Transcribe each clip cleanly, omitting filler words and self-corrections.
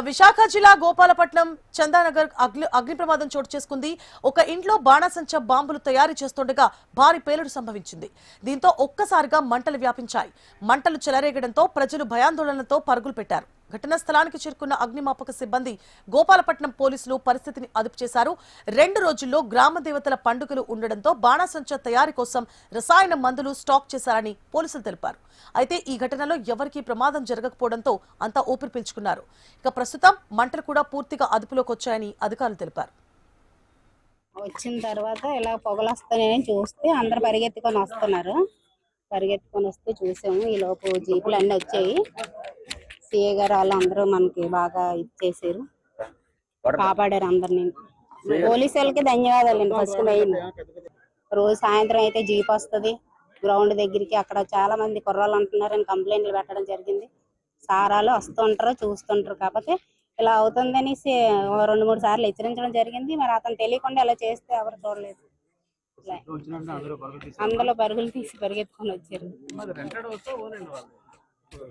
విశాఖ జిల్లా గోపాలపట్నం చందానగర్ అగ్ని ప్రమాదం చోటు చేసుకుంది. ఒక ఇంట్లో బాణాసంచా బాంబులు తయారు చేస్తుండగా భారీ పేలుడు సంభవించింది. దీంతో ఒక్కసారిగా మంటలు వ్యాపించాయి. మంటలు చెలరేగడంతో ప్రజలు భయాందోళనతో పరుగులు పెట్టారు. ఘటనా స్థలానికి చేరుకున్న అగ్నిమాపక సిబ్బంది, గోపాలపట్నం పోలీసులు పరిస్థితిని అదుపు చేశారు. 2 రోజుల్లో గ్రామ దేవతల పండుగలు ఉండడంతో బాణాసంచా తయారీ కోసం రసాయన మందులు స్టాక్ చేశారని పోలీసులు తెలిపారు. అయితే ఈ ఘటనలో ఎవరికీ ప్రమాదం జరగకపోవడంతో అంతా ఊపిరి పీల్చుకున్నారు. ఇక ప్రస్తుతం మంటలు కూడా పూర్తిగా అదుపులోకి వచ్చాయని అధికారులు తెలిపారు. వచ్చిన తర్వాత ఇలా పొగలు వస్తాయని చూస్తే అందరు పరిగెత్తుకొని వస్తున్నారు. పరిగెత్తుకొని వస్తే చూసాము. ఈ లోపు జీపులు అన్నీ వచ్చాయి. సిఏ గారు వాళ్ళు అందరూ మనకి బాగా ఇచ్చేసారు, కాపాడారు అందరినీ. పోలీసు వాళ్ళకి ధన్యవాదాలండి. ఫస్ట్ మెయిన్ రోజు సాయంత్రం అయితే జీప్ వస్తుంది గ్రౌండ్ దగ్గరికి. అక్కడ చాలా మంది కుర్రాళ్ళు అంటున్నారని కంప్లైంట్లు పెట్టడం జరిగింది. సారాలు వస్తుంటారు, చూస్తుంటారు. కాకపోతే ఇలా అవుతుందని 2-3 సార్లు హెచ్చరించడం జరిగింది. మరి అతను తెలియకుండా ఇలా చేస్తే ఎవరు చూడలేదు. అందులో పరుగులు తీసి పరిగెత్తుకొని వచ్చారు.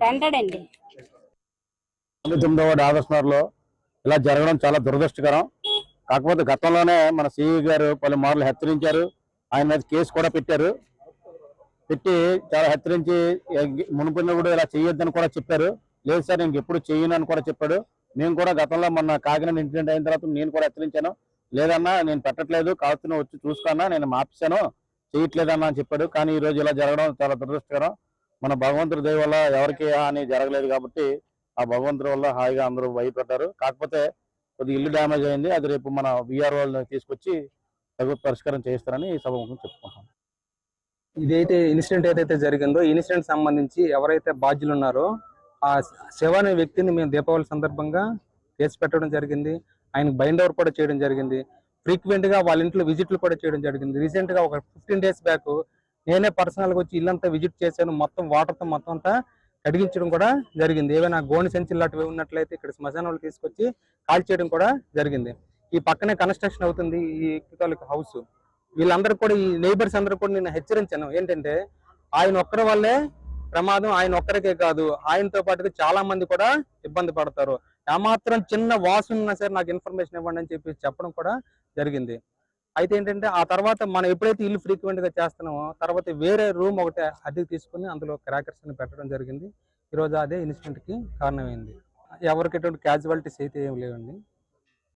రెంటెడ్ అండి. 9వ ఆగస్టు నెలలో ఇలా జరగడం చాలా దురదృష్టకరం. కాకపోతే గతంలోనే మన సిఈ గారు పలు మార్లు హెచ్చరించారు. ఆయన మీద కేసు కూడా పెట్టి చాలా హెచ్చరించి మునుపన్న కూడా ఇలా చేయొద్దని కూడా చెప్పారు. లేదు సార్ నేను ఎప్పుడు చేయను అని కూడా చెప్పాడు. మేము కూడా గతంలో మొన్న కాకినాడ ఇన్సిడెంట్ అయిన తర్వాత నేను కూడా హెచ్చరించాను. లేదన్నా నేను పెట్టట్లేదు, కాస్తున్నా వచ్చి చూసుకున్నా, నేను మాపిస్తాను, చేయట్లేదన్నా అని చెప్పాడు. కానీ ఈ రోజు ఇలా జరగడం చాలా దురదృష్టకరం. మన భగవంతుడి దయ వల్ల ఎవరికి హాని జరగలేదు కాబట్టి ఆ భగవంతుడి వల్ల హాయిగా అందరూ భయపడ్డారు. కాకపోతే కొద్దిగా ఇల్లు డ్యామేజ్ అయింది. అది రేపు మన విఆర్ వాళ్ళని తీసుకొచ్చి తగు పరిష్కారం చేస్తారని సభముఖం చెప్పుకుంటాం. ఇదైతే ఇన్సిడెంట్ ఏదైతే జరిగిందో ఈ ఇన్సిడెంట్ సంబంధించి ఎవరైతే బాధ్యులు ఉన్నారో ఆ శివ అనే వ్యక్తిని మేము దీపావళి సందర్భంగా కేసు పెట్టడం జరిగింది. ఆయనకు బైండ్ ఓవర్ కూడా చేయడం జరిగింది. ఫ్రీక్వెంట్ గా వాళ్ళ ఇంట్లో విజిట్లు కూడా చేయడం జరిగింది. రీసెంట్ గా ఒక 15 days బ్యాక్ నేనే పర్సనల్ గా వచ్చి ఇల్లంతా విజిట్ చేశాను. మొత్తం వాటర్ తో మొత్తం అంతా కడిగించడం కూడా జరిగింది. ఏమైనా గోని సంచులు లాంటివి ఉన్నట్లయితే ఇక్కడ శ్మశానాలు తీసుకొచ్చి కాల్ చేయడం కూడా జరిగింది. ఈ పక్కనే కన్స్ట్రక్షన్ అవుతుంది ఈ తాలూకు హౌస్. వీళ్ళందరూ కూడా ఈ నైబర్స్ అందరూ కూడా నేను హెచ్చరించాను. ఏంటంటే ఆయన ఒక్కరి వల్లే ప్రమాదం, ఆయన ఒక్కరికే కాదు, ఆయనతో పాటుగా చాలా మంది కూడా ఇబ్బంది పడతారు. ఏమాత్రం చిన్న వాసన ఉన్నా సరే నాకు ఇన్ఫర్మేషన్ ఇవ్వండి అని చెప్పి చెప్పడం కూడా జరిగింది. అయితే ఏంటంటే ఆ తర్వాత మనం ఎప్పుడైతే ఇల్లు ఫ్రీక్వెంట్ గా చేస్తున్నామో తర్వాత వేరే రూమ్ ఒకటి అద్దెకి తీసుకుని అందులో క్రాకర్స్ ని పెట్టడం జరిగింది. ఈరోజు అదే ఇన్సిడెంట్ కి కారణమైంది. ఎవరికి ఎటువంటి క్యాజువాలిటీస్ అయితే ఏమి లేవండి.